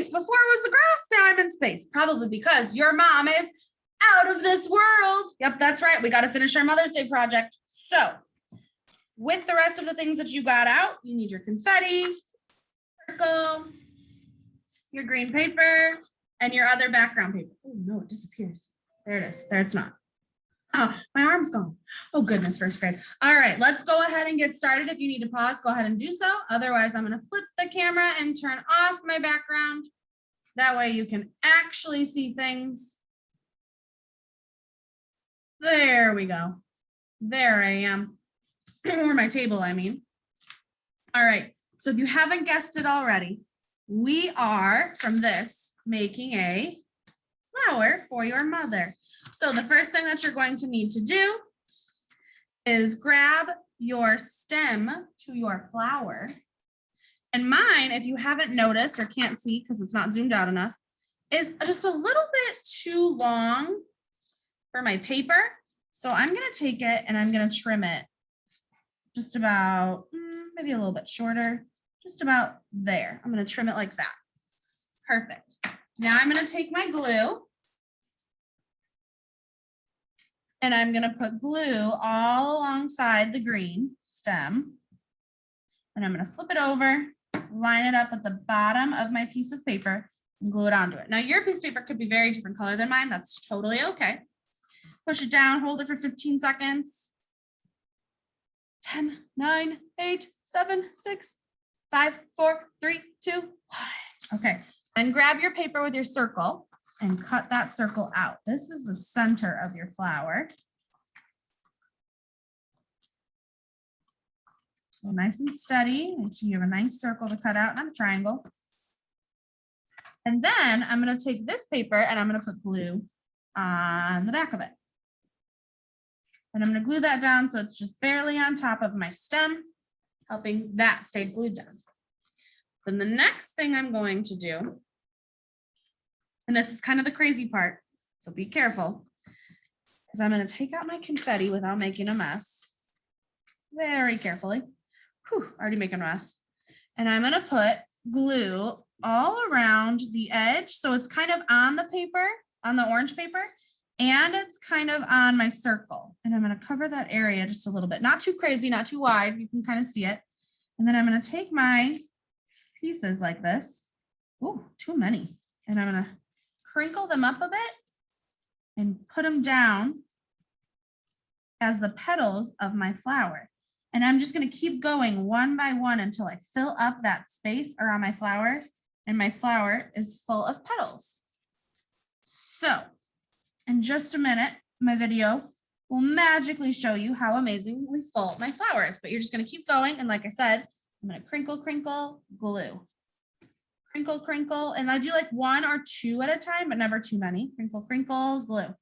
space. Before it was the grass, now I'm in space. Probably because your mom is out of this world. Yep, that's right. We got to finish our Mother's Day project. So with the rest of the things that you got out, you need your confetti, circle, your green paper, and your other background paper. Oh no, it disappears. There it is. There it's not. Oh, my arm's gone. Oh goodness, first grade. All right, let's go ahead and get started. If you need to pause, go ahead and do so. Otherwise, I'm going to flip the camera and turn off my background. That way you can actually see things. There we go. There I am. Or my table, I mean. All right, so if you haven't guessed it already, we are, from this, making a flower for your mother. So the first thing that you're going to need to do is grab your stem to your flower. And mine, if you haven't noticed or can't see because it's not zoomed out enough, is just a little bit too long for my paper. So I'm going to take it and I'm going to trim it just about, maybe a little bit shorter, just about there. I'm going to trim it like that. Perfect. Now I'm going to take my glue. And I'm going to put glue all alongside the green stem. And I'm going to flip it over, line it up at the bottom of my piece of paper, and glue it onto it. Now your piece of paper could be very different color than mine. That's totally okay. Push it down, hold it for 15 seconds. 10, 9, 8, 7, 6, 5, 4, 3, 2, 1. Okay, then grab your paper with your circle and cut that circle out. This is the center of your flower. So nice and steady. Make sure you have a nice circle to cut out, not a triangle. And then I'm going to take this paper and I'm going to put glue on the back of it. And I'm going to glue that down so it's just barely on top of my stem, helping that stay glued down. Then the next thing I'm going to do, and this is kind of the crazy part, so be careful, is I'm going to take out my confetti without making a mess. Very carefully. Whew, already making a mess. And I'm going to put glue all around the edge. So it's kind of on the paper, on the orange paper, and it's kind of on my circle. And I'm going to cover that area just a little bit. Not too crazy, not too wide. You can kind of see it. And then I'm going to take my pieces like this. Oh, too many. And I'm going to crinkle them up a bit and put them down as the petals of my flower. And I'm just going to keep going one by one until I fill up that space around my flower and my flower is full of petals. So in just a minute, my video will magically show you how amazingly full my flower is, but you're just going to keep going. And like I said, I'm going to crinkle, crinkle, glue. Crinkle, crinkle, and I do like 1 or 2 at a time, but never too many. Crinkle, crinkle, glue.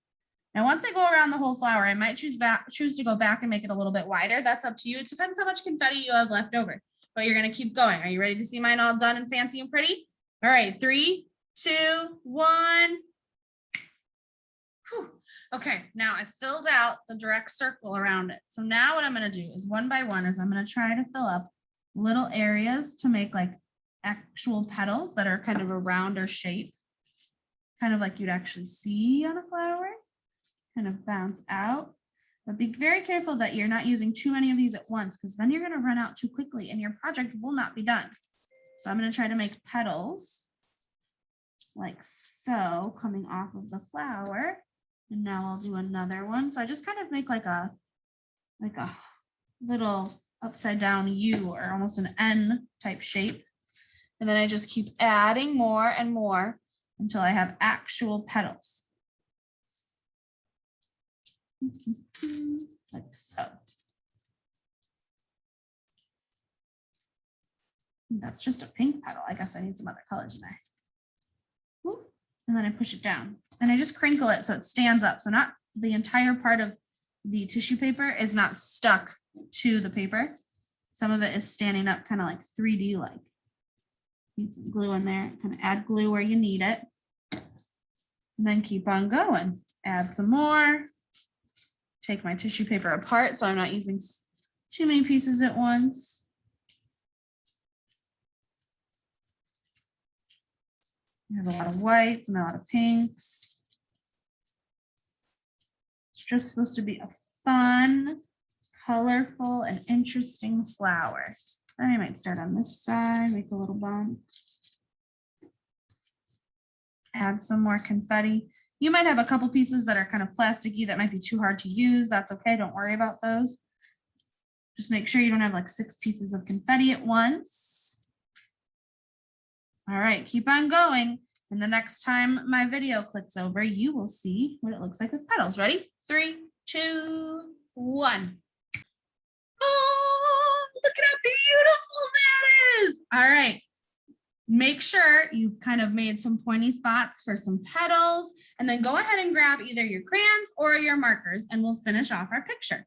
Now, once I go around the whole flower, I might choose to go back and make it a little bit wider. That's up to you. It depends how much confetti you have left over, but you're going to keep going. Are you ready to see mine all done and fancy and pretty? All right, 3, 2, 1. Whew. Okay, now I filled out the direct circle around it. So now what I'm going to do is one by one is I'm going to try to fill up little areas to make like actual petals that are kind of a rounder shape, kind of like you'd actually see on a flower, kind of bounce out. But be very careful that you're not using too many of these at once, because then you're going to run out too quickly and your project will not be done. So I'm going to try to make petals like so coming off of the flower. And now I'll do another one. So I just kind of make like a little upside down U or almost an N type shape. And then I just keep adding more and more until I have actual petals. Like so. That's just a pink petal. I guess I need some other colors in there. Whoop. And then I push it down. And I just crinkle it so it stands up. So not the entire part of the tissue paper is not stuck to the paper. Some of it is standing up kind of like 3D like. Need some glue in there, kind of add glue where you need it. And then keep on going. Add some more. Take my tissue paper apart so I'm not using too many pieces at once. We have a lot of whites and a lot of pinks. It's just supposed to be a fun, colorful, and interesting flower. Then I might start on this side, make a little bump. Add some more confetti. You might have a couple pieces that are kind of plasticky that might be too hard to use. That's okay. Don't worry about those. Just make sure you don't have like 6 pieces of confetti at once. All right, keep on going. And the next time my video clicks over, you will see what it looks like with petals. Ready? 3, 2, 1. Oh, look at how beautiful that is. All right. Make sure you've kind of made some pointy spots for some petals, and then go ahead and grab either your crayons or your markers, and we'll finish off our picture.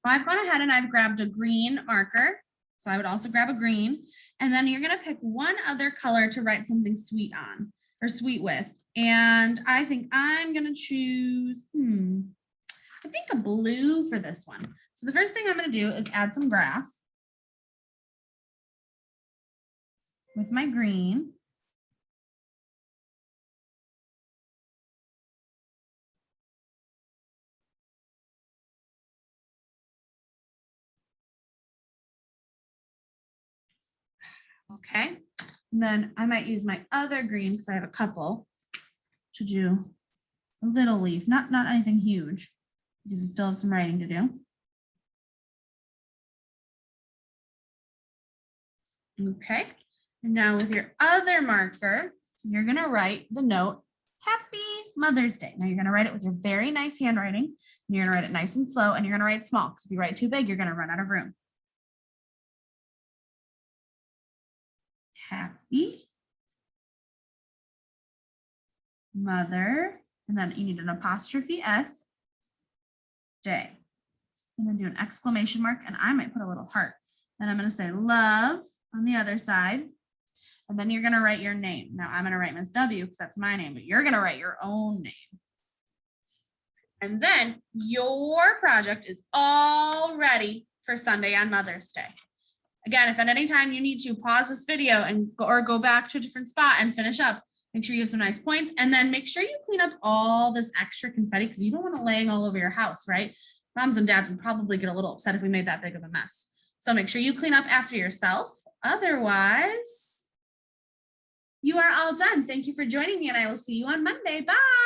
I've gone ahead and I've grabbed a green marker. So I would also grab a green, and then you're going to pick one other color to write something sweet on or sweet with. And I think I'm going to choose, I think a blue for this one. So the first thing I'm going to do is add some grass with my green. Okay, and then I might use my other green because I have a couple to do a little leaf, not anything huge because we still have some writing to do. Okay, and now with your other marker, you're gonna write the note, Happy Mother's Day. Now you're gonna write it with your very nice handwriting, and you're gonna write it nice and slow, and you're gonna write small, because if you write too big, you're gonna run out of room. Happy Mother, and then you need an apostrophe S, day. And then do an exclamation mark, and I might put a little heart. Then I'm gonna say love on the other side. And then you're gonna write your name. Now I'm gonna write Miss W because that's my name, but you're gonna write your own name. And then your project is all ready for Sunday on Mother's Day. Again, if at any time you need to pause this video and go back to a different spot and finish up, make sure you have some nice points, and then make sure you clean up all this extra confetti because you don't want it laying all over your house, right? Moms and dads would probably get a little upset if we made that big of a mess. So make sure you clean up after yourself. Otherwise, you are all done. Thank you for joining me, and I will see you on Monday. Bye.